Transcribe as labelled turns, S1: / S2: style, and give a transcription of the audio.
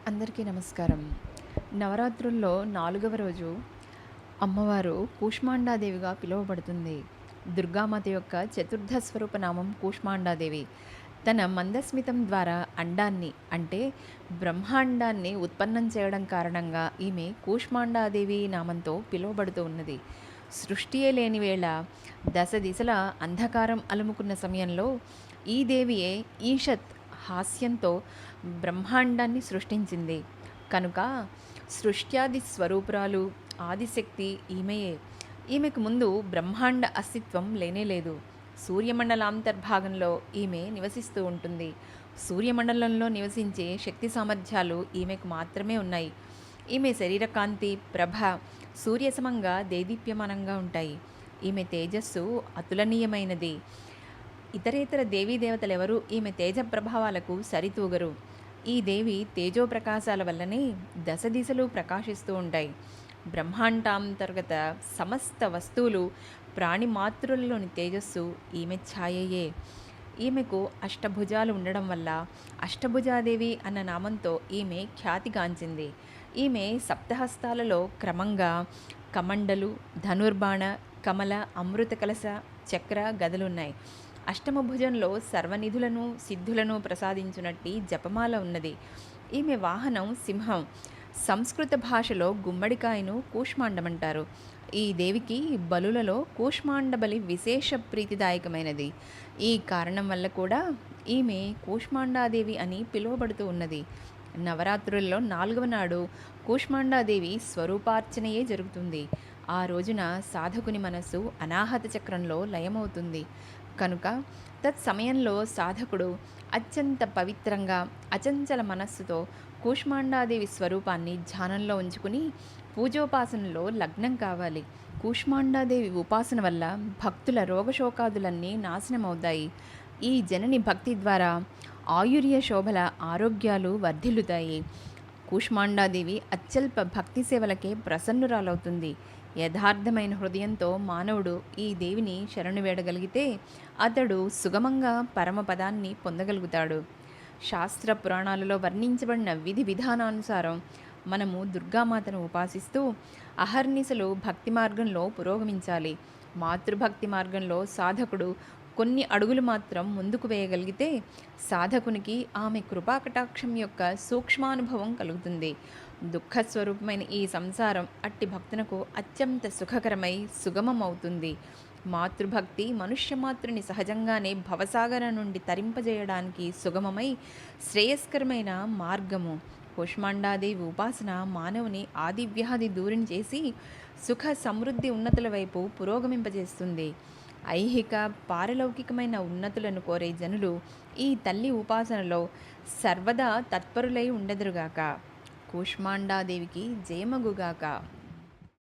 S1: అందరికీ నమస్కారం. నవరాత్రుల్లో 4వ రోజు అమ్మవారు కూష్మాండాదేవిగా పిలువబడుతుంది. దుర్గామాత యొక్క చతుర్థ స్వరూప నామం కూష్మాండాదేవి. తన మందస్మితం ద్వారా అండాన్ని అంటే బ్రహ్మాండాన్ని ఉత్పన్నం చేయడం కారణంగా ఈమె కూష్మాండాదేవి నామంతో పిలువబడుతూ ఉన్నది. సృష్టియే లేని వేళ దశ దిశల అంధకారం అలుముకున్న సమయంలో ఈ దేవియే ఈషత్ హాస్యంతో బ్రహ్మాండాన్ని సృష్టించింది. కనుక సృష్ట్యాది స్వరూపురాలు ఆదిశక్తి ఈమెయే. ఈమెకు ముందు బ్రహ్మాండ అస్తిత్వం లేనేలేదు. సూర్యమండలాంతర్భాగంలో ఈమె నివసిస్తూ ఉంటుంది. సూర్యమండలంలో నివసించే శక్తి సామర్థ్యాలు ఈమెకు మాత్రమే ఉన్నాయి. ఈమె శరీరకాంతి ప్రభ సూర్యసమంగా దేదీప్యమానంగా ఉంటాయి. ఈమె తేజస్సు అతులనీయమైనది. ఇతరేతర దేవతలెవరూ ఈమె తేజ ప్రభావాలకు సరితూగరు. ఈ దేవి తేజోప్రకాశాల వల్లనే దశ దిశలు ప్రకాశిస్తూ ఉంటాయి. బ్రహ్మాండాంతర్గత సమస్త వస్తువులు ప్రాణిమాతృలలోని తేజస్సు ఈమె ఛాయయే. ఈమెకు అష్టభుజాలు ఉండడం వల్ల అష్టభుజాదేవి అన్న నామంతో ఈమె ఖ్యాతిగాంచింది. ఈమె సప్తహస్తాలలో క్రమంగా కమండలు, ధనుర్బాణ, కమల, అమృత కలశ, చక్ర, గదలున్నాయి. అష్టమ భుజంలో సర్వనిధులను సిద్ధులను ప్రసాదించునట్టి జపమాల ఉన్నది. ఈమె వాహనం సింహం. సంస్కృత భాషలో గుమ్మడికాయను కూష్మాండమంటారు. ఈ దేవికి బలులలో కూష్మాండ బలి విశేష ప్రీతిదాయకమైనది. ఈ కారణం వల్ల కూడా ఈమె కూష్మాండాదేవి అని పిలువబడుతూ ఉన్నది. నవరాత్రుల్లో 4వ నాడు కూష్మాండాదేవి స్వరూపార్చనయే జరుగుతుంది. ఆ రోజున సాధకుని మనస్సు అనాహత చక్రంలో లయమవుతుంది. కనుక తత్సమయంలో సాధకుడు అత్యంత పవిత్రంగా అచంచల మనస్సుతో కూష్మాండాదేవి స్వరూపాన్ని ధ్యానంలో ఉంచుకుని పూజోపాసనలో లగ్నం కావాలి. కూష్మాండాదేవి ఉపాసన వల్ల భక్తుల రోగశోకాదులన్నీ నాశనమవుతాయి. ఈ జనని భక్తి ద్వారా ఆయుర్య శోభల ఆరోగ్యాలు వర్ధిల్లుతాయి. కూష్మాండాదేవి అత్యల్ప భక్తి సేవలకే ప్రసన్నురాలవుతుంది. యథార్థమైన హృదయంతో మానవుడు ఈ దేవిని శరణు వేడగలిగితే అతడు సుగమంగా పరమపదాన్ని పొందగలుగుతాడు. శాస్త్ర పురాణాలలో వర్ణించబడిన విధి విధానానుసారం మనము దుర్గామాతను ఉపాసిస్తూ అహర్నిశలు భక్తి మార్గంలో పురోగమించాలి. మాతృభక్తి మార్గంలో సాధకుడు కొన్ని అడుగులు మాత్రం ముందుకు వేయగలిగితే సాధకునికి ఆమె కృపాకటాక్షం యొక్క సూక్ష్మానుభవం కలుగుతుంది. దుఃఖస్వరూపమైన ఈ సంసారం అట్టి భక్తునకు అత్యంత సుఖకరమై సుగమమవుతుంది. మాతృభక్తి మనుష్యమాతృని సహజంగానే భవసాగర నుండి తరింపజేయడానికి సుగమమై శ్రేయస్కరమైన మార్గము. కూష్మాండాదేవి ఉపాసన మానవుని ఆదివ్యాధి దూరిని చేసి సుఖ సమృద్ధి ఉన్నతుల వైపు పురోగమింపజేస్తుంది. ఐహిక పారలౌకికమైన ఉన్నతులను కోరే జనులు ఈ తల్లి ఉపాసనలో సర్వదా తత్పరులై ఉండెదరుగాక. కూష్మాండాదేవికి జయమగుగాక.